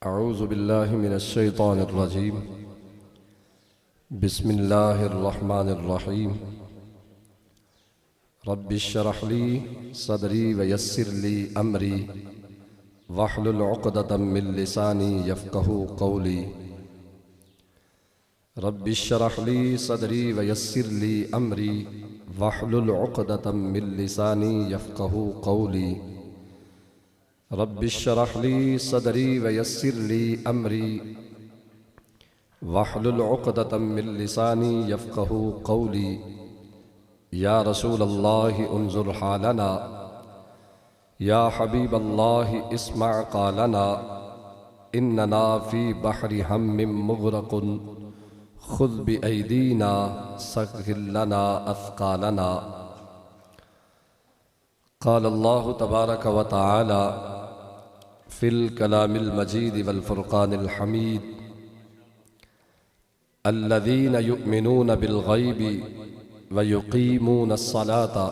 अऊज़ु बिल्लाहि मिनश शैतानिर रजीम। बिस्मिल्लाहिर रहमानिर रहीम। रब्बिश्रह ली सदरी वयस्सिर ली अमरी वहलुल उक़दतम मिन लिसानी यफ़क़हू क़ौली। रब्बिश्रह ली सदरी वयस्सिर ली अमरी वहलुल उक़दतम मिन लिसानी यफ़क़हू क़ौली। रब्बिश्रह ली सदरी वयस्सिर ली अमरी वहलुल उक़दतम मिन लिसानी यफ़क़हू क़ौली। या रसूल अल्लाह उन्ज़ुर हालना या हबीब अल्लाह इस्मा क़ालना इन्नना फ़ी बहरि हम्मिम मुग़रक़ुन खुज़ बिअयदीना सग़्ग़िर लना अथक़ालना। क़ाल अल्लाहु तबारक व तआला फ़िल कलामिल मजीद वल फ़ुरक़ानिल हमीद अल्लज़ीना युमिनून बिल ग़ैबि व युक़ीमून अस्सलाता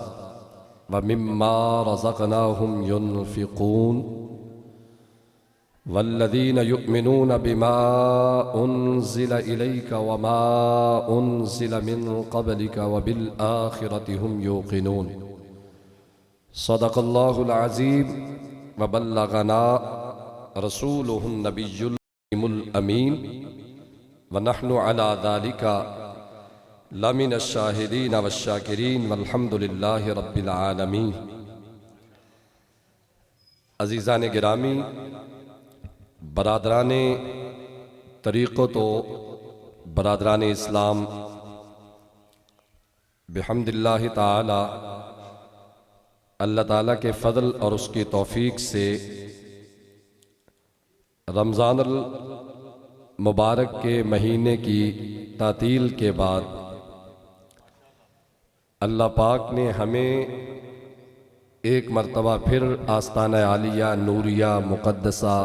व मिम्मा रज़क़नाहुम युनफ़िक़ून वल्लज़ीना युमिनून बिमा उन्ज़िला इलैका व मा उन्ज़िला मिन क़ब्लिका व बिल आख़िरति हुम यूक़िनून। सदक़ल्लाहुल अज़ीम व बल्लग़ना रसूलुहुन नबियुल अमीन व नहनु अला ज़ालिका लमिनश शाहिदीन वश्शाकिरीन वल्हम्दुलिल्लाहि रब्बिल आलमीन। अज़ीज़ान गिरामी, बरादरान तरीक़त व बरादरान इस्लाम, बिहम्दिल्लाहि ताला अल्लाह ताला के फ़ज़ल और उसकी तौफ़ीक़ से रमज़ानुल मुबारक के महीने की तातील के बाद अल्लाह पाक ने हमें एक मरतबा फिर आस्ताना आलिया नूरिया मुक़द्दसा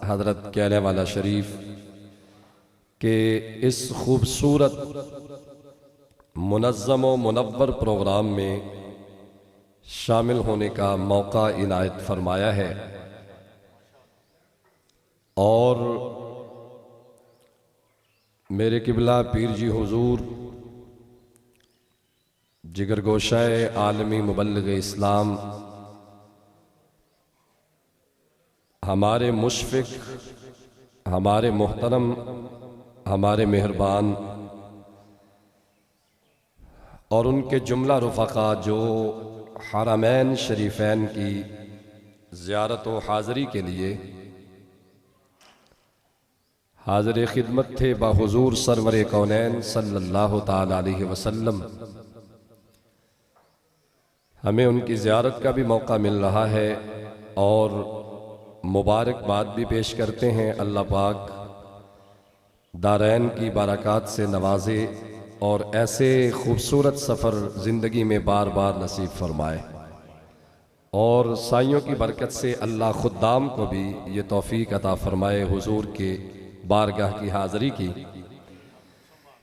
हज़रत कहने वाला शरीफ के इस खूबसूरत मुनज़्ज़म व मुनव्वर प्रोग्राम में शामिल होने का मौका इनायत फरमाया है। और मेरे किबला पीर जी हुजूर जिगरगोशाए आलमी मुबल्लिग़ इस्लाम, हमारे मुशफ़िक़, हमारे मोहतरम, हमारे मेहरबान और उनके जुमला रुफ़क़ा जो हरमैन शरीफ़ैन की ज़ियारत व हाज़री के लिए हाज़िर खिदमत थे बाहुज़ूर सरवर कौनैन सल्लल्लाहु ताला अलैहि वसल्लम। हमें उनकी ज़ियारत का भी मौका मिल रहा है और मुबारकबाद भी पेश करते हैं। अल्लाह पाक दारैन की बरक़ात से नवाजे और ऐसे खूबसूरत सफ़र ज़िंदगी में बार बार नसीब फरमाए और साइयों की बरकत से अल्लाह खुद्दाम को भी ये तौफ़ीक़ अता फ़रमाए हुज़ूर के बारगाह की हाज़री की।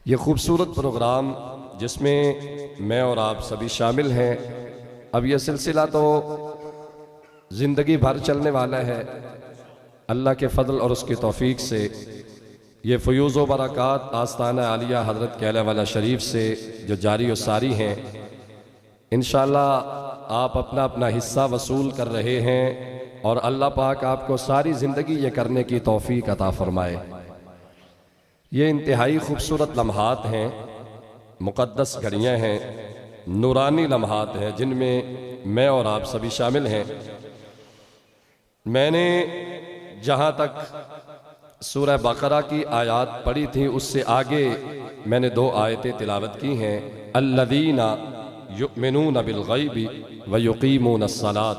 ये खूबसूरत प्रोग्राम जिसमें मैं और आप सभी शामिल हैं, अब यह सिलसिला तो ज़िंदगी भर चलने वाला है। अल्लाह के फ़ज़ल और उसकी तौफ़ीक़ से ये फ़यूज़ व बरक़ात आस्ताना आलिया हज़रत कहला वाला शरीफ से जो जारी व सारी हैं, इंशाअल्लाह आप अपना अपना हिस्सा वसूल कर रहे हैं और अल्लाह पाक आपको सारी ज़िंदगी ये करने की तौफ़ीक़ अता फ़रमाए। ये इंतहाई खूबसूरत लम्हात हैं, मुक़द्दस घड़ियाँ हैं, नूरानी लम्हात हैं जिनमें मैं और आप सभी शामिल हैं। मैंने जहाँ तक सूरह बक़रा की आयत पढ़ी थी उससे आगे मैंने दो आयतें तिलावत की हैं। अल्लज़ीना युमिनून बिल ग़ैबि व युक़ीमून अस्सलात,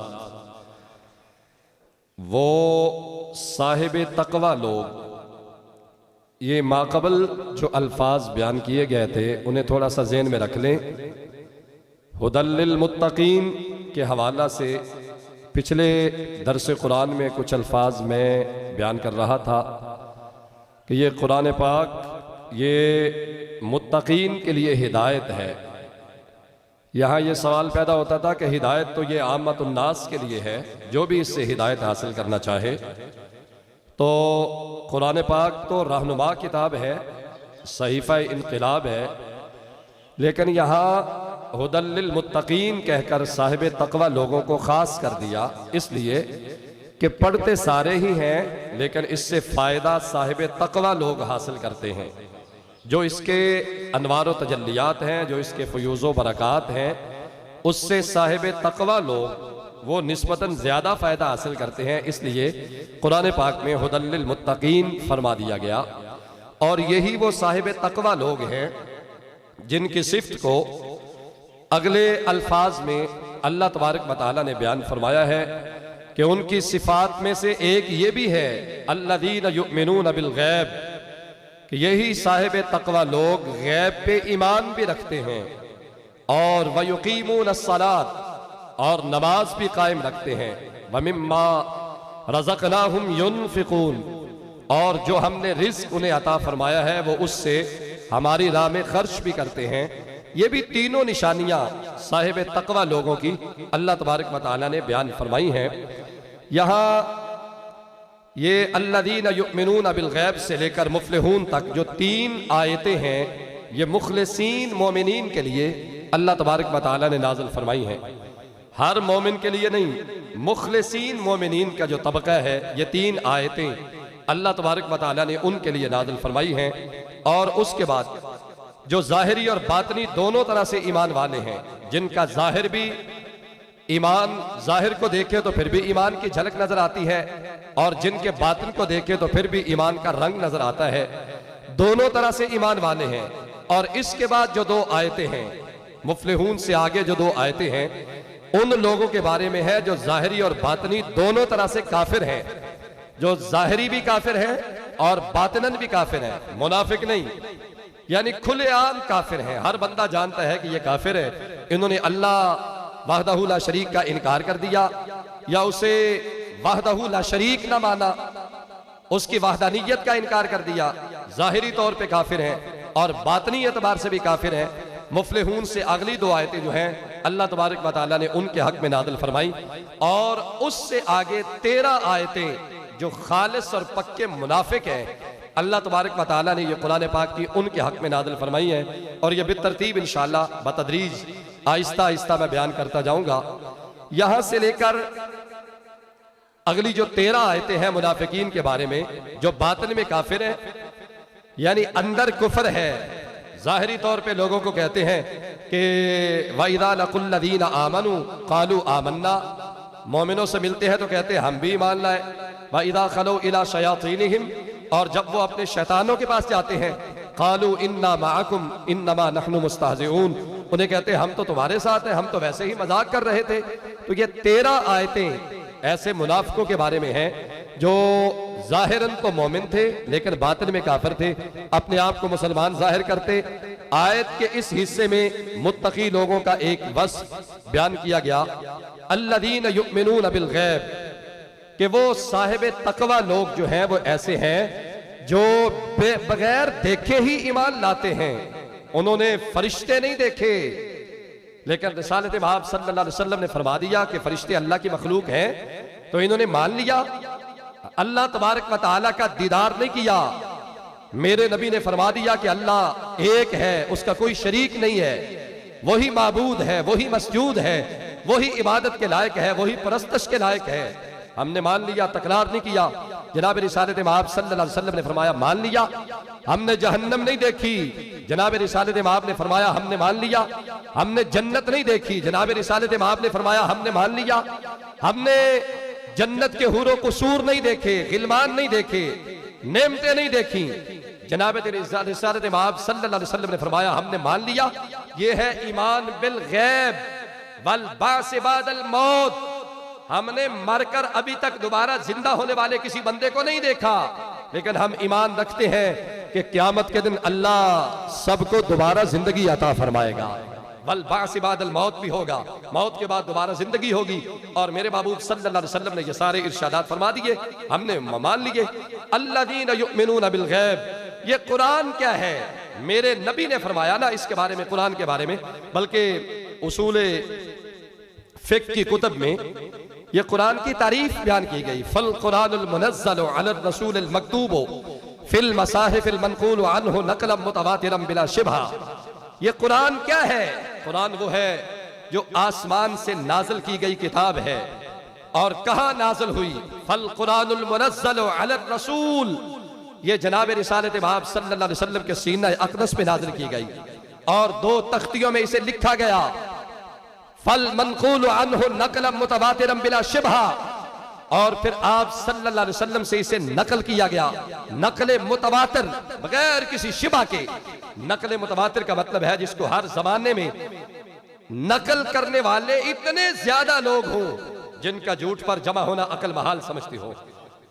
वो साहिब तक़वा लोग, ये माक़बल जो अल्फाज बयान किए गए थे उन्हें थोड़ा सा ज़हन में रख लें। हुदल लिल मुत्तक़ीन के हवाला से पिछले दरस कुरान में कुछ अल्फाज मैं बयान कर रहा था कि ये कुरान पाक ये मुत्तक़ीन के लिए हिदायत है। यहाँ ये सवाल पैदा होता था कि हिदायत तो ये आमतुन्नास के लिए है, जो भी इससे हिदायत हासिल करना चाहे। तो कुरान पाक तो रहनुमा किताब है, सहीफ़ा इनक़िलाब है, लेकिन यहाँ हुदल लिल मुत्तकीन कहकर साहिब तक़वा लोगों को ख़ास कर दिया, इसलिए कि पढ़ते सारे ही हैं लेकिन इससे फ़ायदा साहिब तक़वा लोग हासिल करते हैं। जो इसके अनवार व तजल्लियात हैं, जो इसके फ़यूज़ व बरक़ात हैं, उससे साहिब तक़वा लोग वो निस्बतन ज़्यादा फ़ायदा हासिल करते हैं। इसलिए कुरान पाक में हुदल लिल मुत्तकीन फरमा दिया गया। और यही वो साहिब तक़वा लोग हैं जिनकी सिफ़त को अगले अल्फाज में अल्लाह तबारक व तआला ने बयान फरमाया है कि उनकी सिफ़ात में से एक ये भी है, अल्लज़ीना युमिनून बिल गैब, कि यही साहिब तक़वा लोग गैब पे ईमान भी रखते हैं और वयुकीमून अस्सलात, और नमाज भी कायम रखते हैं, वमिम्मा रज़क़नाहुम युनफ़िक़ून, और जो हमने रिज़्क़ उन्हें अता फरमाया है वो उससे हमारी राह में खर्च भी करते हैं। ये भी तीनों निशानियां साहिब तक़वा लोगों की अल्लाह तबारक व तआला ने बयान फरमाई हैं। यहाँ ये अल्लज़ीना युमिनून बिल गैब से लेकर मुफ़्लिहून तक जो 3 आयतें हैं, ये मुख़लिसीन मोमिनीन के लिए अल्लाह तबारक व तआला ने नाज़िल फरमाई हैं। हर मोमिन के लिए नहीं, मुख़लिसीन मोमिनीन का जो तबका है, ये 3 आयतें अल्लाह तबारक व तआला ने उनके लिए नाज़िल फरमाई हैं। और उसके बाद जो ज़ाहिरी और बातनी दोनों तरह से ईमान वाले हैं, जिनका ज़ाहिर भी ईमान, ज़ाहिर को देखे तो फिर भी ईमान की झलक नजर आती है, और जिनके बातिन को देखे तो फिर भी ईमान का रंग नजर आता है, दोनों तरह से ईमान वाले हैं। और इसके बाद जो 2 आयतें हैं, मुफ़्लिहून से आगे जो 2 आयतें हैं, उन लोगों के बारे में है जो ज़ाहिरी और बातनी दोनों तरह से काफिर हैं, जो ज़ाहिरी भी काफिर हैं और बातिनन भी काफिर हैं, मुनाफिक नहीं, यानी खुलेआम काफिर हैं। हर बंदा जानता है कि ये काफिर है, इन्होंने अल्लाह वहदहू ला शरीक का इनकार कर दिया, या उसे वहदहू ला शरीक ना माना, उसकी वहदानियत का इनकार कर दिया, ज़ाहिरी तौर पे काफिर हैं और बातनी एतबार से भी काफिर हैं। मुफ़्लिहून से अगली 2 आयतें जो हैं अल्लाह तबारक व तआला ने उनके हक में नाज़िल फरमाई, और उससे आगे 13 आयतें जो खालिस और पक्के मुनाफिक हैं, अल्लाह तबारक व तआला ने ये कुरान पाक की उनके हक में नाज़िल फरमाई है। और ये बितरतीब इंशाअल्लाह बतदरीज आहिस्ता आहिस्ता मैं बयान करता जाऊंगा। यहां से लेकर अगली जो 13 आयतें हैं मुनाफिकीन के बारे में, जो बातिन में काफिर है, यानी अंदर कुफर है, ज़ाहिरी तौर पे लोगों को कहते हैं कि वइज़ा लक़ुल्लज़ीना आमनू क़ालू आमन्ना, मोमिनों से मिलते हैं तो कहते हैं हम भी ईमान लाए। वइज़ा खलू इला शयातीनिहिम, और जब वो अपने शैतानों के पास जाते हैं, क़ालू इन्ना मअकुम इन्नमा नहनु मुस्तहज़िऊन, उन्हें कहते हैं हम तो तुम्हारे साथ हैं, हम तो वैसे ही मजाक कर रहे थे। तो ये 13 आयतें ऐसे मुनाफिकों के बारे में हैं जो ज़ाहिरन तो मोमिन थे लेकिन बातिन में काफिर थे, अपने आप को मुसलमान जाहिर करते। आयत के इस हिस्से में मुत्तकी लोगों का एक वस्फ बयान किया गया, अल्लज़ीना युमिनून बिल गैब, कि वो साहिब तक़वा लोग जो हैं वो ऐसे हैं जो बगैर देखे ही ईमान लाते हैं। उन्होंने फरिश्ते नहीं देखे, लेकिन रिसालत महब सल्लल्लाहु अलैहि वसल्लम ने फरमा दिया कि फरिश्ते अल्लाह की मखलूक हैं, तो इन्होंने मान लिया। अल्लाह तबारक व तआला का दीदार नहीं किया। मेरे नबी ने फरमा दिया कि अल्लाह एक है, उसका कोई शरीक नहीं है, वही माबूद है, वही मसजूद है, वही इबादत के लायक है, वही परस्तश के लायक है। हमने मान लिया, तकरार नहीं किया। जनाब रिसालत महब सल्लल्लाहु अलैहि वसल्लम ने फरमाया मान लिया। हमने जहन्नम नहीं देखी, जनाब रिसालत महब ने फरमाया हमने मान लिया। हमने जन्नत नहीं देखी, जनाब रिसालत महब ने फरमाया हमने मान लिया। हमने जन्नत के हुरो कुसूर नहीं देखे, गिलमान नहीं देखे, नेमतें नहीं देखी, जनाब रिसालत महब सल्लल्लाहु अलैहि वसल्लम ने फरमाया हमने मान लिया। ये है ईमान बिल गैब वल बास बादल मौत। हमने मरकर अभी तक दोबारा जिंदा होने वाले किसी बंदे को नहीं देखा, लेकिन हम ईमान रखते हैं कि क़यामत के दिन अल्लाह सबको दोबारा जिंदगी अता फरमाएगा। वल बास बादल मौत भी होगा, मौत के बाद दोबारा जिंदगी होगी। और मेरे महबूब सल्लल्लाहु अलैहि वसल्लम ने ये सारे इरशादात फरमा दिए, हमने मान लिए। अल्लज़ीना युमिनून बिल गैब, ये कुरान क्या है? मेरे नबी ने फरमाया ना इसके बारे में, कुरान के बारे में, बल्कि उसूल फिक्र की कुतब में ये कुरान की तारीफ बयान की गई। फल कुरानुल मुनज़्ज़ल अला रसूलिल मकतूब फिल मसाहिफिल मनक़ूल अन्हु नक़लन मुतवातिरन बिला शिबहा। ये कुरान क्या है? कुरान वो है जो आसमान से नाज़िल की गई किताब है। और कहाँ नाज़िल हुई? फल कुरानुल मुनज़्ज़ल अला रसूल, ये जनाब रिसालत महब सल्लल्लाहु अलैहि वसल्लम के सीना अक़दस पे नाज़िल की गई और 2 तख्तियों में इसे लिखा गया। फल मनक़ूल अन्हु नक़लन मुतवातिरन बिला शिबहा, और फिर आप सल्लल्लाहु अलैहि वसल्लम से इसे नकल किया गया, नकल मुतवातिर, बगैर किसी शिबा के। नकल मुतवातिर का मतलब है जिसको हर जमाने में नकल करने वाले इतने ज्यादा लोग हों जिनका झूठ पर जमा होना अकल महाल समझती हो,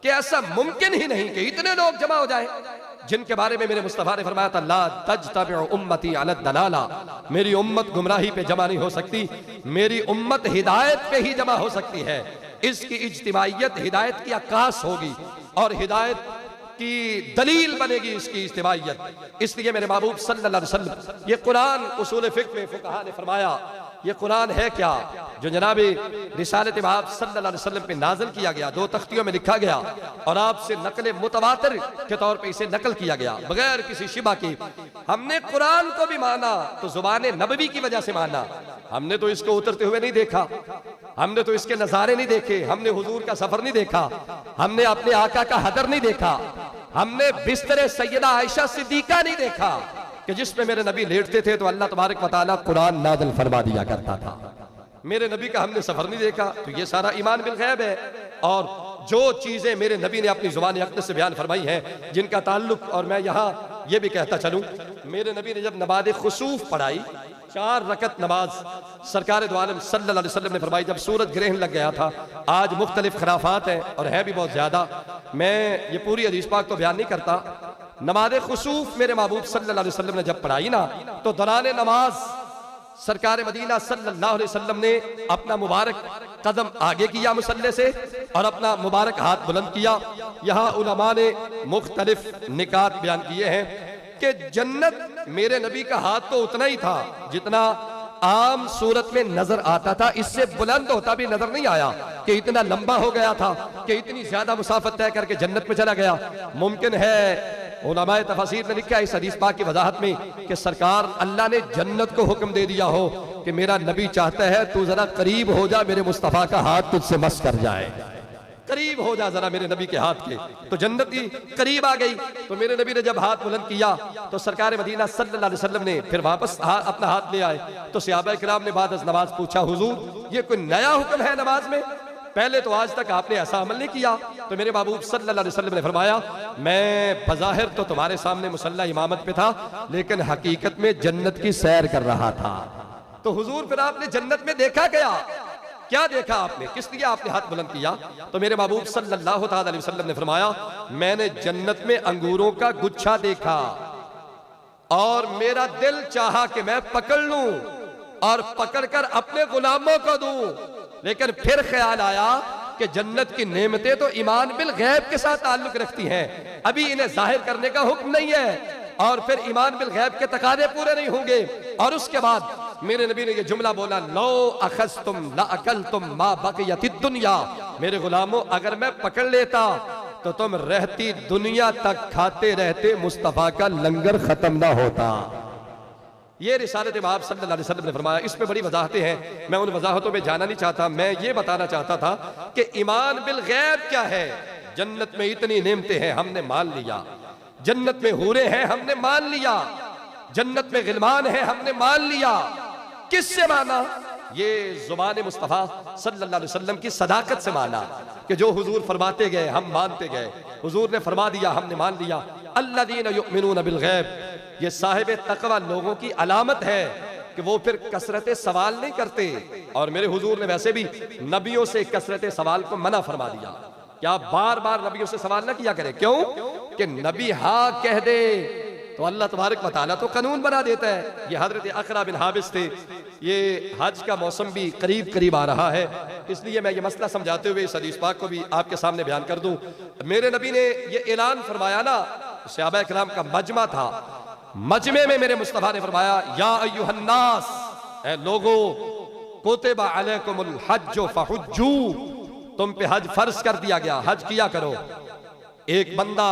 कि ऐसा मुमकिन ही नहीं कि इतने लोग जमा हो जाए जिनके बारे में मेरे मुस्तफा ने फरमाया था ला तजतमिउ उम्मती अला दलाला, मेरी उम्मत गुमराही पे जमा नहीं हो सकती, मेरी उम्मत हिदायत पे ही जमा हो सकती है। इसकी इज्तिमाइयत हिदायत की अक्कास होगी और हिदायत की दलील बनेगी इसकी इज्तिमाइयत। इसलिए मेरे महबूब सल्लल्लाहु अलैहि वसल्लम, ये कुरान उसूल फिक्र में फुक़हा ने फरमाया ये कुरान है क्या जो जनाब रिसालत महब सल्लल्लाहु अलैहि वसल्लम पे नाज़िल किया गया, 2 तख्तियों में लिखा गया और आपसे नकल मुतवातिर के तौर पे इसे नकल किया गया बगैर किसी शिबा की। हमने कुरान को भी माना तो ज़ुबान नबवी की वजह से माना, हमने तो इसको उतरते हुए नहीं देखा, हमने तो इसके नज़ारे नहीं देखे, हमने हुजूर का सफर नहीं देखा, हमने अपने आका का हदर नहीं देखा, हमने बिस्तरे सैयदा आयशा सिद्दीका नहीं देखा कि जिसमें मेरे नबी लेटते थे तो अल्लाह तबारक व तआला कुरान नाज़िल फरमा दिया करता था। मेरे नबी का हमने सफर नहीं देखा, तो ये सारा ईमान बिल गैब है। और जो चीजें मेरे नबी ने अपनी जुबान अक़दस से बयान फरमाई हैं जिनका ताल्लुक, और मैं यहाँ ये भी कहता चलूँ, मेरे नबी ने जब नमाज़ खुसूफ पढ़ाई, 4 रकत नमाज सरकार दो आलम सल्लल्लाहु अलैहि वसल्लम ने फरमाई जब सूरज ग्रहण लग गया था। आज मुख्तलिफ खराफात हैं और है भी बहुत ज्यादा, मैं ये पूरी हदीस पाक तो बयान नहीं करता। नमाज खुसूफ मेरे महबूब सल्लल्लाहु अलैहि वसल्लम ने जब पढ़ाई ना, तो दौरान नमाज सरकार मदीना सल्लल्लाहु अलैहि वसल्लम ने अपना मुबारक कदम आगे किया मुसल्ले से और अपना मुबारक हाथ बुलंद किया। यहाँ उलमा ने मुख्तलिफ निकात बयान किए हैं कि जन्नत मेरे नबी का हाथ तो उतना ही था जितना आम सूरत में नजर आता था, इससे बुलंद होता भी नजर नहीं आया कि इतना लंबा हो गया था कि इतनी ज्यादा मुसाफत तय करके जन्नत में चला गया। मुमकिन है, उलमाए तफसीर ने लिखा है इस हदीस पाक की वजाहत में कि सरकार अल्लाह ने जन्नत को हुक्म दे दिया हो कि मेरा नबी चाहता है तू जरा करीब हो जा, मेरे मुस्तफा का हाथ तुझसे मस कर जाए, करीब हो जा जरा मेरे नबी के हाथ के। तो जन्नत की करीब आ गई। तो मेरे नबी ने जब हाथ बुलंद किया तो सरकार मदीना सल्लल्लाहु अलैहि वसल्लम ने फिर वापस अपना हाथ ले आए। तो सहाबा किराम ने बाद नमाज पूछा, हुजूर ये कोई नया हुक्म है नमाज में? पहले तो आज तक आपने ऐसा अमल नहीं किया। तो मेरे महबूब सल्लल्लाहु अलैहि वसल्लम ने फरमाया, मैं बज़ाहिर तो तुम्हारे सामने मुसल्ला इमामत पे था, लेकिन हकीकत में जन्नत की सैर कर रहा था। तो हुजूर फिर आपने जन्नत में देखा क्या देखा आपने, किस लिए आपने हाथ बुलंद किया? तो मेरे महबूब सल्लल्लाहु अलैहि वसल्लम ने फरमाया, मैंने जन्नत में अंगूरों का गुच्छा देखा और मेरा दिल चाहा कि मैं पकड़ लूं और पकड़कर अपने गुलामों को दूं, लेकिन फिर ख्याल आया कि जन्नत की नेमतें तो ईमान बिल गैब के साथ ताल्लुक रखती हैं, अभी इन्हें जाहिर करने का हुक्म नहीं है और फिर ईमान बिल गैब के तकादे पूरे नहीं होंगे। और उसके बाद मेरे नबी ने ये जुमला बोला, लो अखज़्तुम ला अकलतुम मा बक़ियतिद दुनिया, मेरे गुलामों अगर मैं पकड़ लेता तो तुम रहती दुनिया तक खाते रहते, मुस्तफा का लंगर खत्म ना होता। ये रिसालत महब सल्लल्लाहु अलैहि वसल्लम ने फरमाया। इसमें बड़ी वजाहतें हैं, मैं उन वजाहतों में जाना नहीं चाहता। मैं ये बताना चाहता था कि ईमान बिल गैब क्या है। जन्नत में इतनी नेमतें हैं, हमने मान लिया, जन्नत में हूरें हैं, हमने मान लिया, जन्नत में गिलमान है, हमने मान लिया। किससे माना? ये जुबान मुस्तफ़ा सल्लल्लाहु अलैहि वसल्लम की सदाकत से माना कि जो हुजूर फरमाते गए हम मानते गए, हुजूर ने फरमा दिया हमने मान लिया। अल्लज़ीना युमिनून बिल गैब, ये साहिब तक़वा लोगों की अलामत है कि वो फिर कसरत सवाल नहीं करते। और मेरे हुजूर ने वैसे भी नबियों से कसरत सवाल को मना फरमा दिया कि आप बार बार नबियों से सवाल ना किया करें। क्यों? कि नबी हाँ कह दे तो अल्लाह तबारक व तआला तो कानून बना देता है। ये हजरत अक़रा बिन हाबिस थे। ये हज का मौसम भी करीब करीब आ रहा है, इसलिए मैं ये मसला समझाते हुए इस हदीस पाक को भी आपके सामने बयान कर दूं। मेरे नबी ने ये ऐलान फरमाया ना, सहाबा किराम का मजमा था, मजमे में मेरे मुस्तफा ने फरमाया, या अय्युहन्नास, ए लोगो, कुतिबा अलैकुमुल हज्जु फहुज्जू, तुम पे हज फर्ज कर दिया गया, हज किया करो। एक बंदा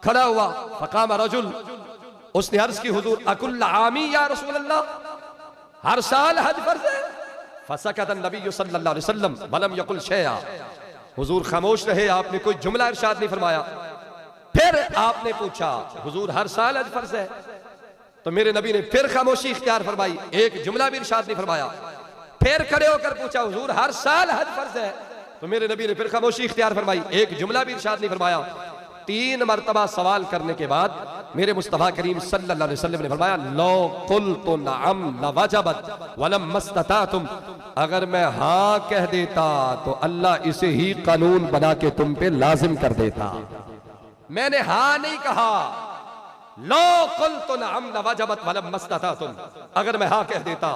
खड़ा हुआ, फकाम रजुल, उसने अर्ज की हुजूर अकुल्ल आमी या रसूल अल्लाह, हर साल हज फर्ज है? फसकत नबी सल्लल्लाहु अलैहि वसल्लम वलम यकुल शैआ, हुजूर खामोश रहे, आपने कोई जुमला इरशाद नहीं फरमाया। फिर आपने पूछा हुजूर हर साल हज फर्ज है? तो मेरे नबी ने फिर खामोशी इख्तियार फरमाई, एक जुमला भी इरशाद नहीं फरमाया। फिर खड़े होकर पूछा हुजूर हर साल हज फर्ज है? तो मेरे नबी ने फिर खामोशी इख्तियार फरमाई, एक जुमला भी इरशाद नहीं फरमाया। 3 मरतबा सवाल करने के बाद मेरे मुस्तफा करीम सल्लल्लाहु अलैहि वसल्लम ने फरमाया, लो कुल्तु नअम लवजबत वलम मस्ततातुम, अगर मैं हाँ कह देता तो अल्लाह इसे ही कानून बना के तुम पे लाजिम कर देता। मैंने हाँ नहीं कहा, लो कुल्तु नअम लवजबत वलम मस्ततातुम, अगर मैं हाँ कह देता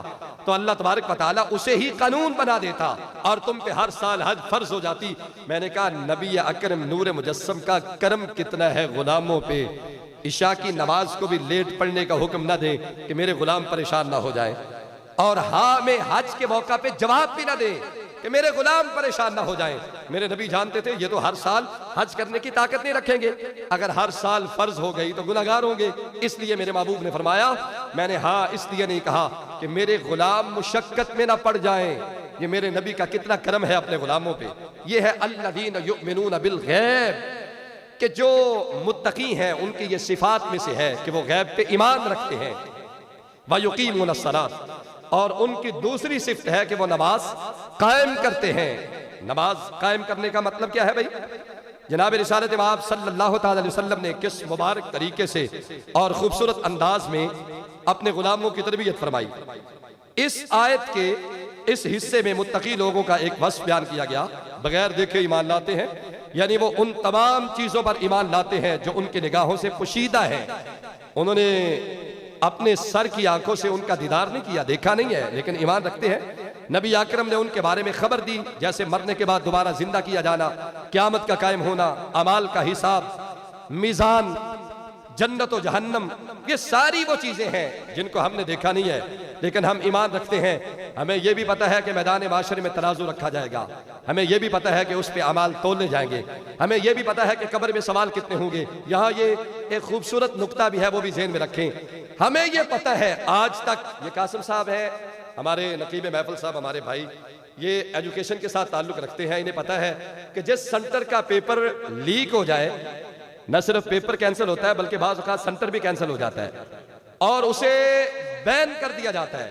तो अल्लाह तबारक व तआला उसे ही कानून बना देता और तुम पे हर साल हज फर्ज हो जाती। मैंने कहा नबी अकरम नूर मुजस्सम का करम कितना है गुलामों पे, इशा की नमाज को भी लेट पढ़ने का हुक्म न दे कि मेरे गुलाम परेशान ना हो जाए, और हाँ में हज के मौका पे जवाब भी ना दे कि मेरे गुलाम परेशान ना हो जाएं। मेरे नबी जानते थे ये तो हर साल हज करने की ताकत नहीं रखेंगे, अगर हर साल फर्ज हो गई तो गुनहगार होंगे। इसलिए मेरे महबूब ने फरमाया, मैंने हाँ इसलिए नहीं कहा कि मेरे गुलाम मुशक्कत में ना पड़ जाएं। ये मेरे नबी का कितना करम है अपने गुलामों पे। ये है अल्लज़ीना युमिनूना बिल गैब, कि जो मुत्तकी हैं उनकी ये सिफात में से है कि वो गैब पे ईमान रखते हैं। व युकीमूनस सलात, और उनकी दूसरी सिफ्त है कि वो नमाज कायम करते हैं। नमाज कायम करने का मतलब क्या है भाई? जनाब रिसालत आब सल्लल्लाहु अलैहि वसल्लम ने किस मुबारक तरीके से और खूबसूरत अंदाज में अपने गुलामों की तरबियत फरमाई। इस आयत के इस हिस्से में मुत्तकी लोगों का एक वस्फ बयान किया गया, बगैर देखे ईमान लाते हैं, यानी वो उन तमाम चीजों पर ईमान लाते हैं जो उनकी निगाहों से पोशीदा है। उन्होंने अपने सर की आंखों से उनका दीदार नहीं किया, देखा नहीं है, लेकिन ईमान रखते हैं। नबी आकरम ने उनके बारे में खबर दी, जैसे मरने के बाद दोबारा जिंदा किया जाना, क़यामत का कायम होना, अमाल का हिसाब, मीज़ान, जन्नत और जहन्नम, ये सारी वो चीजें हैं जिनको हमने देखा नहीं है, लेकिन हम ईमान रखते हैं। हमें यह भी पता है कि मैदान माशरे में तराजू रखा जाएगा, हमें यह भी पता है कि उस पर अमाल तोले जाएंगे, हमें यह भी पता है कि कब्र में सवाल कितने होंगे। यहाँ ये एक खूबसूरत नुक्ता भी है, वो भी ज़हन में रखें। हमें यह पता है, आज तक ये कासिम साहब है, हमारे नकीब महफिल साहब, हमारे भाई, ये एजुकेशन के साथ ताल्लुक रखते हैं, इन्हें पता है कि जिस सेंटर का पेपर लीक हो जाए, न सिर्फ पेपर कैंसिल होता है बल्कि बाज़ औक़ात सेंटर भी कैंसिल हो जाता है और उसे बैन कर दिया जाता है।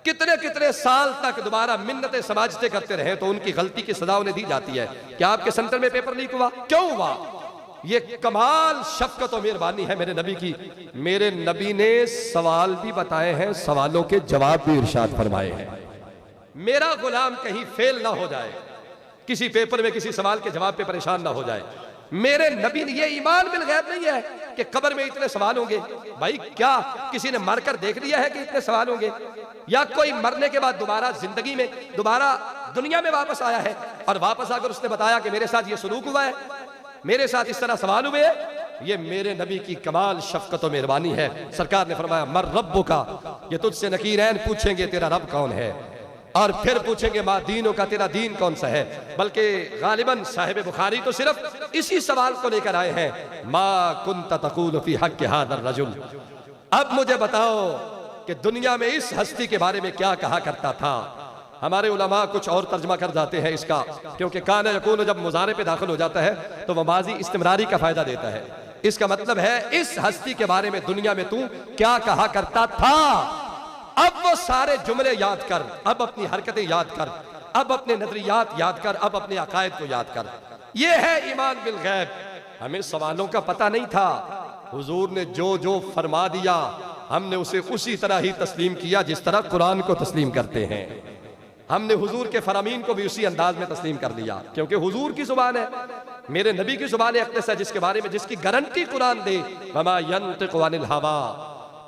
कितने कितने साल तक दोबारा मिन्नतें समाजते करते रहे तो उनकी गलती की सजा उन्हें दी जाती है। क्या आपके सेंटर में पेपर लीक हुआ? क्यों हुआ? ये कमाल शफ़क़त और मेहरबानी है मेरे नबी की। मेरे नबी ने सवाल भी बताए हैं, सवालों के जवाब भी इरशाद फरमाए हैं। मेरा गुलाम कहीं फेल ना हो जाए, किसी पेपर में किसी सवाल के जवाब पे परेशान ना हो जाए। मेरे नबी ने, ये ईमान बिल गैब नहीं है कि कब्र में इतने सवाल होंगे। भाई क्या किसी ने मरकर देख लिया है कि इतने सवाल होंगे? या कोई मरने के बाद दोबारा जिंदगी में, दोबारा दुनिया में वापस आया है और वापस आकर उसने बताया कि मेरे साथ ये सलूक हुआ है, मेरे साथ इस तरह सवाल हुए हैं? ये मेरे नबी की कमाल शफ़क़त और मेहरबानी है। सरकार ने फरमाया, मर रब्बुका, ये तुझसे नकीरैन पूछेंगे तेरा रब कौन है, और फिर पूछेंगे मा दीनों का, तेरा दीन कौन सा है। बल्कि गालिबन साहिब बुखारी तो सिर्फ इसी सवाल को लेकर आए हैं, मा कुन्त तक़ूलु फी हक़्क़ि हाज़ा रजुल। अब मुझे बताओ कि दुनिया में इस हस्ती के बारे में क्या कहा करता था। हमारे उलमा कुछ और तर्जमा कर जाते हैं इसका, क्योंकि कान यकून जब मुजारे पे दाखिल हो जाता है तो वह माजी इस्तिमरारी का फायदा देता है। इसका मतलब है इस हस्ती के बारे में दुनिया में तू क्या कहा करता था। अब वो सारे जुमले याद कर, अब अपनी हरकतें याद कर, अब अपने नजरियात याद कर, अब अपने अकायद को याद कर। ये है ईमान बिल गैब। हमें सवालों का पता नहीं था, हुजूर ने जो जो फरमा दिया हमने उसे उसी तरह ही तस्लीम किया जिस तरह कुरान को तस्लीम करते हैं। हमने हुजूर के फरामीन को भी उसी अंदाज में तस्लीम कर लिया, क्योंकि हुजूर की जुबान है, मेरे नबी की जुबान अक़दस है, जिसके बारे में जिसकी गारंटी कुरान दे, वमा यंतिक़ु अनिल हवा,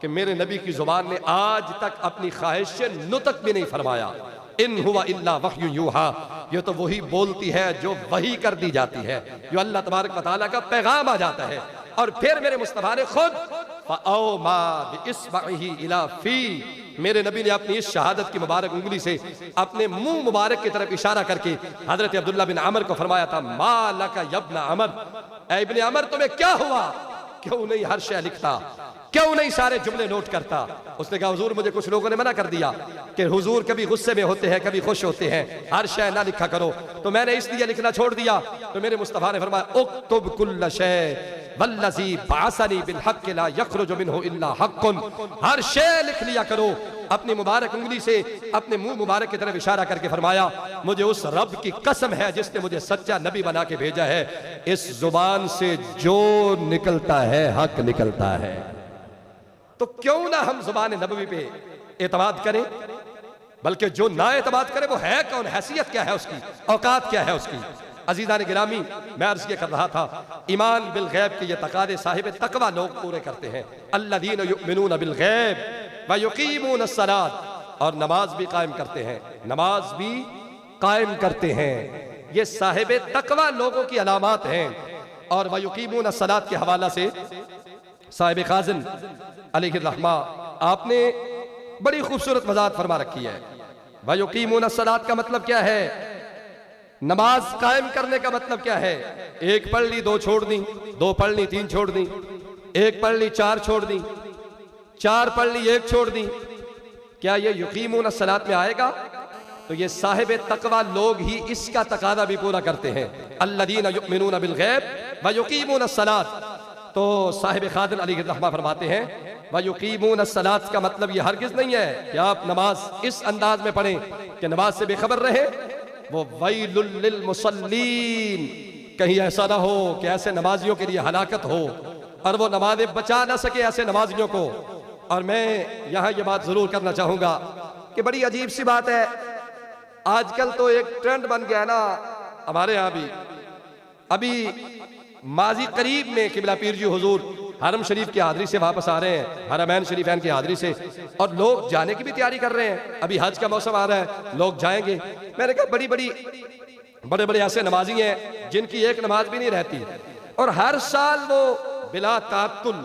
कि मेरे नबी की जुबान ने आज तक अपनी ख्वाहिश नुतक भी नहीं फरमाया। इन हुवा इल्ला वह्यु यूहा, ये तो वही बोलती है जो वही कर दी जाती है, जो अल्लाह तबारक व तआला का पैगाम आ जाता है। और फिर मेरे मुस्तफा ने खुद फ़अौमा बिइस्बअही इला फी, मेरे नबी ने अपनी इस शहादत की मुबारक उंगली से अपने मुंह मुबारक की तरफ इशारा करके हजरत अब्दुल्ला बिन अमर को फरमाया था, मा लका यब्न अमर, ऐ इब्ने अमर तुम्हें क्या हुआ, क्यों नहीं हर शय लिखता, क्यों नहीं सारे जुमले नोट करता। उसने कहा हुजूर मुझे कुछ लोगों ने मना कर दिया कि हुजूर कभी गुस्से में होते हैं कभी खुश होते हैं, हर शय ना लिखा करो, तो मैंने इसलिए लिखना छोड़ दिया। तो मेरे मुस्तफा ने फरमाया उक्तुब कुल्ल शय वल्लज़ी बाअसनी बिल हक़्क़ ला यख़रुजु मिन्हु इल्ला हक़्क़ुन, हर शय लिख लिया करो। अपनी मुबारक उंगली से अपने मुंह मुबारक की तरफ इशारा करके फरमाया, मुझे उस रब की कसम है जिसने मुझे सच्चा नबी बना के भेजा है, इस जुबान से जो निकलता है हक निकलता है। तो क्यों ना हम जुबान नबवी पे एतमाद करें, बल्कि जो ना एतमाद करे वो है कौन, हैसियत क्या है उसकी, औकात क्या है उसकी। अजीज़ान गिरामी, मैं अर्ज़ ये कर रहा था, ईमान बिल गैब के ये तकादे साहिब तकवा लोग पूरे करते हैं। अल्लज़ीना युमिनून बिल गैब व युकीमून अस्सलात, और नमाज भी कायम करते हैं, नमाज भी कायम करते हैं। ये साहिब तकवा लोगों की अलामात हैं। और व युकीमून अस्सलात के हवाला से साहिब खाज़िन अलैहि रहमा आपने बड़ी खूबसूरत वज़ाहत फरमा रखी है। व युकीमून अस्सलात का मतलब क्या है, नमाज कायम करने का मतलब क्या है। एक पढ़ ली दो छोड़ दी, दो पढ़ ली तीन छोड़ दी, एक पढ़ ली चार छोड़ दी, चार पढ़ ली एक छोड़ दी, क्या ये युकीमून अस्सलात में आएगा? तो ये साहिब तकवा लोग ही इसका तकादा भी पूरा करते हैं। अल्लज़ीना युमिनून बिल गैब व युकीमून अस्सलात। तो साहिब खाज़िन अलैहि रहमा फरमाते हैं व युकीमून अस्सलात का मतलब ये हरगिज नहीं है कि आप नमाज इस अंदाज में पढ़ें कि नमाज से बेखबर रहे। वो वैलुल लिल मुसल्लीन, कहीं ऐसा ना हो कि ऐसे नमाजियों के लिए हलाकत हो और वो नमाज़ें बचा ना सके ऐसे नमाजियों को। और मैं यहाँ ये बात जरूर करना चाहूंगा कि बड़ी अजीब सी बात है, आजकल तो एक ट्रेंड बन गया ना हमारे यहाँ भी। अभी माजी करीब में किबला पीर जी हुजूर हरम शरीफ की हाजिरी से वापस आ रहे हैं, हरमैन शरीफैन की हाजिरी से, और लोग जाने की भी तैयारी कर रहे हैं। अभी हज का मौसम आ रहा है, लोग जाएंगे। मैंने कहा बड़े बड़े ऐसे नमाजी हैं जिनकी एक नमाज भी नहीं रहती, और हर साल वो बिला तात्तुल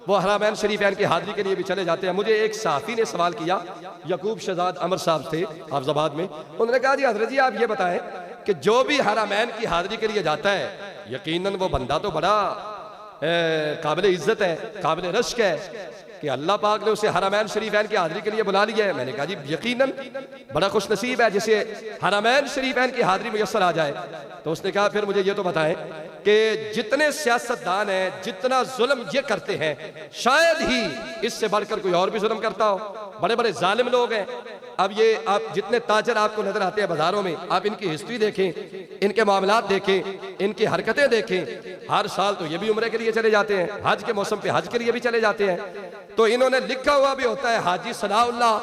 वो हरमैन शरीफैन की हाजिरी के लिए भी चले जाते हैं। मुझे एक साथी ने सवाल किया, यकूब शहजाद अमर साहब थे हाफिजाबाद में, उन्होंने कहा जी हजरत जी आप ये बताएं कि जो भी हरमैन की हाजिरी के लिए जाता है, यकीनन वो बंदा तो बड़ा काबिल इज्जत है, काबिल रश्क है कि अल्लाह पाक ने उसे हरमैन शरीफैन की हाजिरी के लिए बुला लिया है। मैंने कहा जी यकीनन बड़ा खुश नसीब है जिसे हरमैन शरीफैन की हाजिरी मुयस्सर आ जाए। तो उसने कहा फिर मुझे ये तो बताएं कि जितने सियासतदान हैं, जितना जुल्म ये करते हैं, शायद ही इससे बढ़कर कोई और भी जुल्म करता हो। बड़े बड़े जालिम लोग हैं। अब ये आप जितने ताजर आपको नजर आते हैं बाजारों में, आप इनकी हिस्ट्री देखें, इनके मामलात देखें, इनकी हरकतें देखें। हर साल तो ये भी उम्रे के लिए चले जाते हैं, हज के मौसम पे हज के लिए भी चले जाते हैं। तो इन्होंने लिखा हुआ भी होता है हाजी सलाउल्लाह।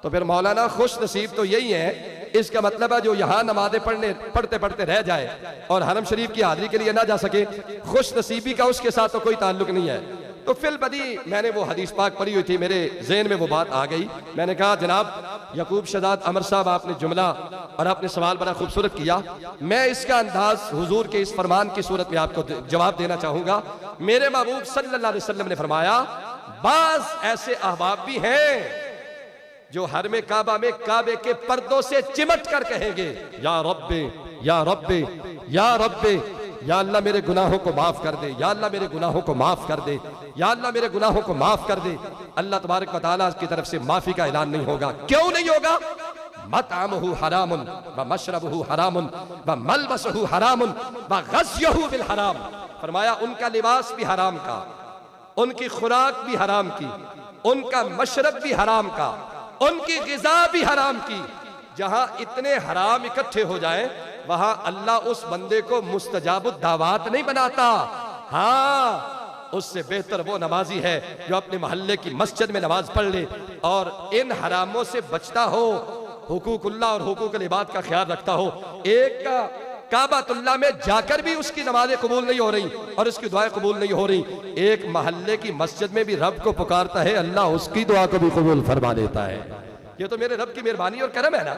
तो फिर मौलाना खुश नसीब तो यही है, इसका मतलब है जो यहाँ नमाजें पढ़ते पढ़ते रह जाए और हरम शरीफ की हाजिरी के लिए ना जा सके, खुश नसीबी का उसके साथ तो कोई ताल्लुक नहीं है। तो फिल बदी मैंने वो हदीस पाक पढ़ी हुई थी, मेरे ज़हन में वो बात आ गई। मैंने कहा जनाब यकूब शहजाद अमर साहब आपने जुमला और आपने सवाल बड़ा खूबसूरत किया, मैं इसका अंदाज हुजूर के इस फरमान की सूरत में आपको जवाब देना चाहूंगा। मेरे महबूब सल्लल्लाहु अलैहि वसल्लम ने फरमाया, बाज ऐसे अहबाब भी हैं जो हर में काबा में काबे के पर्दों से चिमट कर कहेंगे, या रब्बे या रब्बे या रब्बे, या अल्लाह मेरे गुनाहों को माफ कर दे, या अल्लाह मेरे गुनाहों को माफ कर दे, या अल्लाह मेरे गुनाहों को माफ कर दे। अल्लाह तबारक व तआला की तरफ से माफी का ऐलान नहीं होगा। क्यों नहीं होगा? मतअमुहु हरामुन व मशरबुहु हरामुन व मलबसुहु हरामुन व गज़युहु बिल हराम। फरमाया उनका लिबास भी हराम का, उनकी खुराक भी हराम की, उनका मशरब भी हराम का, उनकी गिज़ा भी हराम की। जहां इतने हराम इकट्ठे हो जाएं वहां अल्लाह उस बंदे को मुस्तजाबुद दावत नहीं बनाता। हाँ, उससे बेहतर वो नमाजी है जो अपने मोहल्ले की मस्जिद में नमाज पढ़ ले और इन हरामों से बचता हो, हुकूकुल्लाह और हुकूकुल इबाद का ख्याल रखता हो। एक का काबातुल्लाह में जाकर भी उसकी नमाजें कबूल नहीं हो रही और उसकी दुआएं कबूल नहीं हो रही। एक मोहल्ले की मस्जिद में भी रब को पुकारता है, अल्लाह उसकी दुआ को भी कबूल फरमा लेता है। ये तो मेरे रब की मेहरबानी और करम है ना।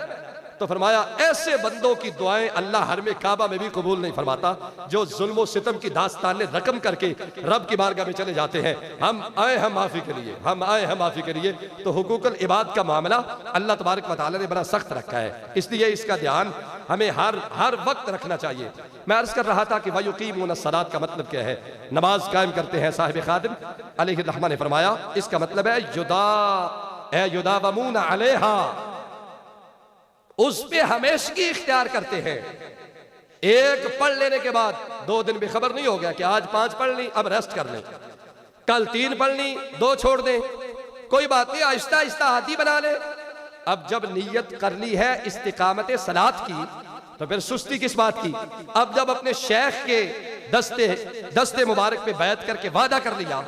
तो फरमाया ऐसे बंदों की दुआएं अल्लाह हर में काबा में भी कबूल नहीं फरमाता जो जुल्म सितम की दास्तान रकम करके रब की बारगाह में चले जाते हैं। हम आए हैं माफी के लिए, हम आए हैं माफी के लिए। तो हुकूकुल इबाद का मामला अल्लाह तबारक व तआला ने बड़ा सख्त रखा है, इसलिए इसका ध्यान हमें हर वक्त रखना चाहिए। मैं अर्ज कर रहा था कि वयुकीमून अस्सलात का मतलब क्या है? नमाज कायम करते हैं। साहिब खादिम अलैहि रहमा ने फरमाया इसका मतलब है युदावमून अलैहा, उस पे हमेशगी इख्तियार करते हैं। एक पढ़ लेने के बाद 2 दिन भी खबर नहीं हो गया कि आज 5 पढ़ ली, अब रेस्ट कर लें, कल 3 पढ़ ली, 2 छोड़ दें, कोई बात नहीं, आहिस्ता आहिस्ता आदि बना ले। अब जब नीयत कर ली है इस्तिकामत सलात की तो फिर सुस्ती किस बात की? अब जब अपने शेख के दस्ते मुबारक पे बैत करके वादा कर लिया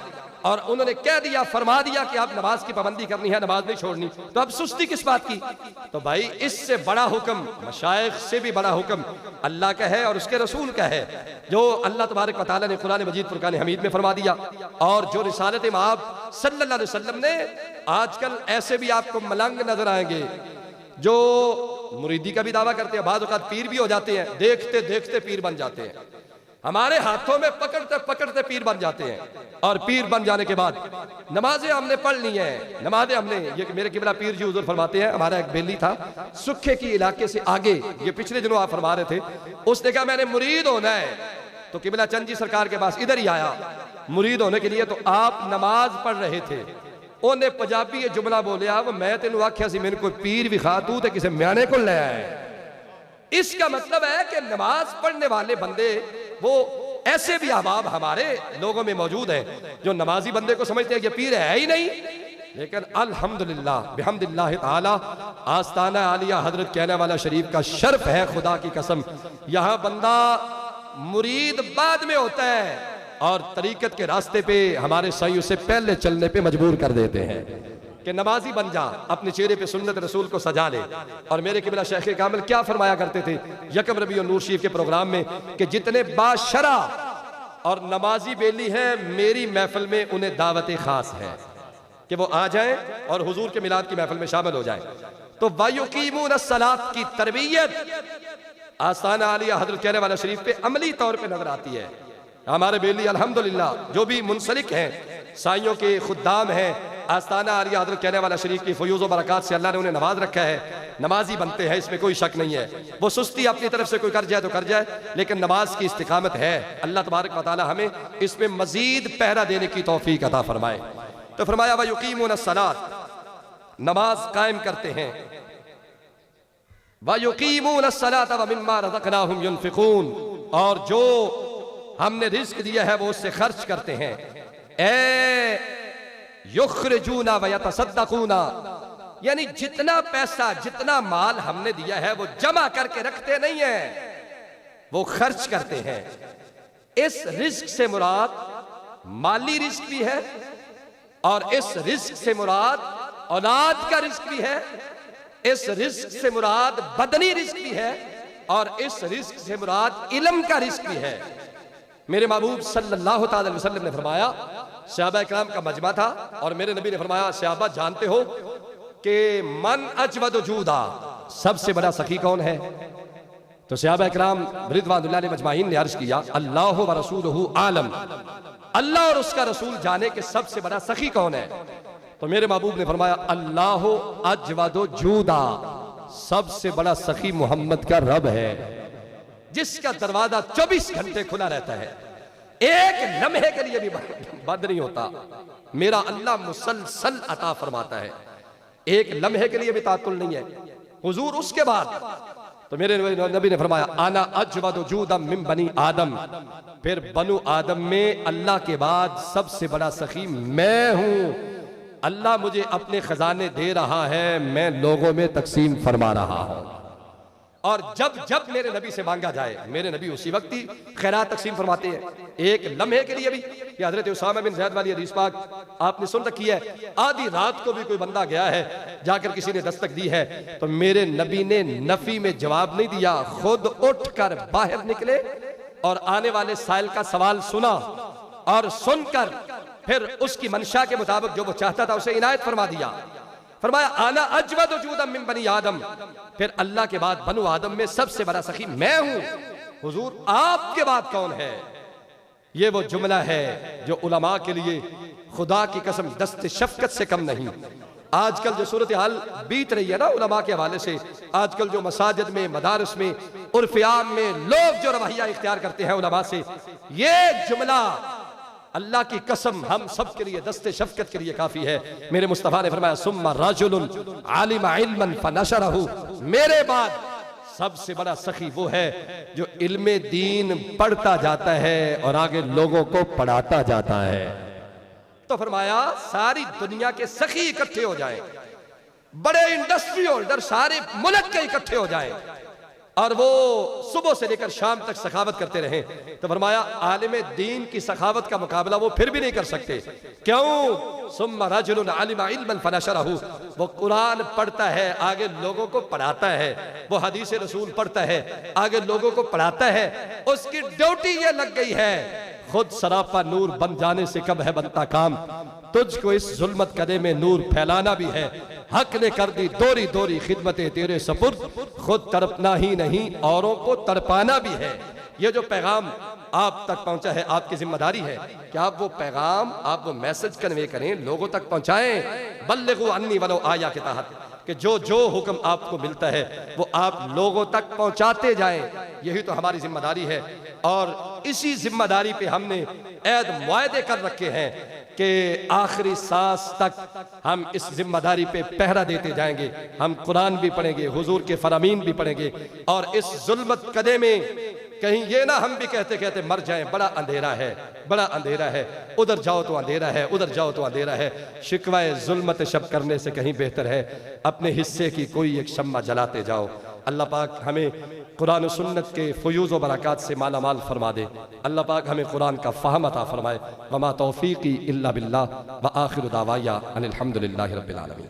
और उन्होंने कह दिया, फरमा दिया कि आप नमाज की पाबंदी करनी है, नमाज नहीं छोड़नी, तो अब सुस्ती किस बात की? तो भाई इससे बड़ा हुक्म, मशाइख से भी बड़ा हुक्म अल्लाह का है और उसके रसूल का है, जो अल्लाह तबारक व तआला ने कुरान मजीद फुरकान हमीद में फरमा दिया और जो रिसालत माब सल्लल्लाहु अलैहि वसल्लम ने। आजकल ऐसे भी आपको मलंग नजर आएंगे जो मुरीदी का भी दावा करते हैं, बाद औक़ात पीर भी हो जाते हैं, देखते देखते पीर बन जाते हैं, हमारे हाथों में पकड़ते पकड़ते पीर बन जाते हैं। और पीर बन जाने के बाद नमाजें हमने पढ़ ली हैं, नमाजें हमने, ये मेरे किबला पीर जी हुजूर फरमाते हैं, हमारा एक बेली था सुखे की इलाके से आगे, ये पिछले दिनों आप फरमा रहे थे, उसने कहा मैंने मुरीद होना है, तो किबला चंद जी सरकार के पास इधर ही आया मुरीद होने के लिए। तो आप नमाज पढ़ रहे थे, उन्हें पंजाबी ये जुमला बोलिया, वो मैं तेन आख्या सी मेरे को पीर विखा, तू तो किसी म्याने को ले आए। इसका मतलब है कि नमाज पढ़ने वाले बंदे, वो ऐसे भी अहबाब हमारे लोगों में मौजूद हैं जो नमाजी बंदे को समझते हैं कि पीर है ही नहीं, लेकिन अल्हम्दुलिल्लाह बिहम्दिल्लाह ताला आस्ताना आलिया हजरत कहने वाला शरीफ का शर्फ है, खुदा की कसम यहाँ बंदा मुरीद बाद में होता है और तरीकत के रास्ते पे हमारे साईं से पहले चलने पे मजबूर कर देते हैं कि नमाजी बन जा, अपने चेहरे पे सुन्नत रसूल को सजा ले। और मेरे किबला शेख कामिल क्या फरमाया करते थे यकम रबीउन नूर शरीफ के प्रोग्राम में कि जितने बाशरा और नमाजी बेली हैं मेरी महफिल में उन्हें दावत खास है कि वो आ जाएं और हुजूर के मिलाद की महफिल में शामिल हो जाएं। तो वायुकीमून अस्सलात की तरबियत आस्ताना आलिया हजरत कहने वाला शरीफ पे अमली तौर पे नजर आती है। हमारे बेली अल्हम्दुलिल्लाह जो भी मुंसलिक हैं, साइयों के खुद्दाम हैं, आस्ताना आलिया हजरत कहने वाला शरीफ की फयूज़ व बरक़ात से अल्लाह ने उन्हें नवाज रखा है, नमाजी बनते हैं, इसमें कोई शक नहीं है। वो सुस्ती अपनी तरफ से कोई कर जाए तो कर जाए, लेकिन नमाज की इस्तिकामत है। अल्लाह तबारक व तआला हमें इसमें मजीद पहरा देने की तौफीक अता फरमाए। तो फरमाया व युकीमून अस्सलात, नमाज कायम करते हैं, व युकीमून अस्सलात व मिम्मा रज़क़नाहुम युनफ़िक़ून, और जो हमने रिज़्क़ दिया है वो उससे खर्च करते हैं। युखरिजूना व यतसद्दक़ूना, यानी जितना पैसा जितना माल हमने दिया है वो जमा करके रखते नहीं है, वो खर्च करते हैं। इस रिज़्क़ से मुराद माली रिज़्क़ भी है और इस रिज़्क़ से मुराद औलाद का रिज़्क़ भी है, इस रिज़्क़ से मुराद बदनी रिज़्क़ भी है और इस रिज़्क़ से मुराद इल्म का रिज़्क़ भी है। मेरे महबूब सल्लल्लाहु अलैहि वसल्लम ने फरमाया, सहाबा इकराम का मजमा था और मेरे नबी ने फरमाया, सहाबा जानते हो कि मन अजवद जूदा, सबसे बड़ा सखी कौन है? तो सहाबा इकराम रिदवानुल्लाह मजमाइन ने अर्ज किया, अल्लाह व रसूलुहु आलम, अल्लाह और उसका रसूल जाने के सबसे बड़ा सखी कौन है? तो मेरे महबूब ने फरमाया, अल्लाह अजवद जूदा, सबसे बड़ा सखी मोहम्मद का रब है, जिसका दरवाजा 24 घंटे खुला रहता है, एक लम्हे के लिए भी बंद नहीं होता। मेरा अल्लाह मुसलसल अता फरमाता है, एक लम्हे के लिए भी तातुल नहीं है। हुजूर उसके बाद तो मेरे नबी ने फरमाया, आना अजवद जूदम मिन बनी आदम, फिर बनु आदम में अल्लाह के बाद सबसे बड़ा सखी मैं हूं। अल्लाह मुझे अपने खजाने दे रहा है, मैं लोगों में तकसीम फरमा रहा हूं। और जब जब मेरे नबी से मांगा जाए, मेरे नबी उसी वक्त ही खैरात तकसीम फरमाते हैं, एक लम्हे के लिए भी। कि हजरत उसामा बिन ज़ैद वाली हदीस पाक आपने सुन रखी है, आधी रात को भी कोई बंदा गया है, जाकर किसी ने दस्तक दी है, तो मेरे नबी ने नफी में जवाब नहीं दिया, खुद उठकर बाहर निकले और आने वाले साइल का सवाल सुना और सुनकर फिर उसकी मंशा के मुताबिक जो वो चाहता था उसे इनायत फरमा दिया। फरमाया आना अजवद वजूदम मिन बनी आदम, फिर अल्लाह के बाद बनु आदम में सबसे बड़ा सखी मैं हूं। हुजूर आपके बाद कौन है? ये वो जुमला है जो उलमा के लिए खुदा की कसम दस्त शफकत से कम नहीं। आजकल जो सूरत हाल बीत रही है ना उलमा के हवाले से, आजकल जो मसाजिद में, मदारस में, उर्फ़-ए-आम में लोग जो रवैया इख्तियार करते हैं उलमा से, ये जुमला अल्लाह की कसम हम सब के लिए दस्ते शफकत के लिए काफी है। मेरे मुस्तफा ने फरमाया सुम्मा राजुलुन आलिमा इल्मन फनशरहु, मेरे बाद सबसे बड़ा सखी वो है जो इल्मे दीन पढ़ता जाता है और आगे लोगों को पढ़ाता जाता है। तो फरमाया सारी दुनिया के सखी इकट्ठे हो जाएं, बड़े इंडस्ट्री होल्डर सारे मुल्क के इकट्ठे हो जाएं और वो सुबह से लेकर शाम तक सखावत करते रहे, तो फरमाया आलिम दीन की सखावत का मुकाबला वो फिर भी नहीं कर सकते। क्यों? सुम्मा रजुलुन आलिमा इल्मन फनशरहु, वो कुरान पढ़ता है आगे लोगों को पढ़ाता है, वो हदीस रसूल पढ़ता है आगे लोगों को पढ़ाता है। उसकी ड्यूटी ये लग गई है, खुद सरापा नूर बन जाने से कब है बनता काम, तुझको इस जुल्मत कदे में नूर फैलाना भी है। हक ने कर दी दोरी दोरी खिदमतें तेरे सपुर्द, खुद तड़पना ही नहीं औरों को तड़पाना भी है। ये जो पैगाम आप तक पहुंचा है आपकी जिम्मेदारी है कि आप वो पैगाम, आप वो मैसेज कन्वे करें, लोगों तक पहुंचाएं। बल्लिगु अन्नी वलो आया के तहत, कि जो जो हुक्म आपको मिलता है वो आप लोगों तक पहुंचाते जाएं, यही तो हमारी जिम्मेदारी है। और इसी जिम्मेदारी पे हमने ऐद मुआहदे कर रखे हैं कि आखिरी सांस तक हम इस जिम्मेदारी पे पहरा देते जाएंगे। हम कुरान भी पढ़ेंगे, हुजूर के फरामीन भी पढ़ेंगे, और इस जुल्मत कदे में कहीं ये ना हम भी कहते कहते मर जाएं, बड़ा अंधेरा है, बड़ा अंधेरा है, उधर जाओ तो अंधेरा है, उधर जाओ तो अंधेरा है। शिकवाए जुल्मत शब करने से कहीं बेहतर है अपने हिस्से की कोई एक शम्मा जलाते जाओ। अल्लाह पाक हमें कुरान और सुन्नत के फयूज़ व बरक़ात से माला माल फरमा दे। अल्लाह पाक हमें कुरान का फ़हम अता फरमाए। वमा तौफ़ीक़ी इल्ला बिल्लाह व आखिरु दावाया अनिल हम्दुलिल्लाहि रब्बिल आलमीन।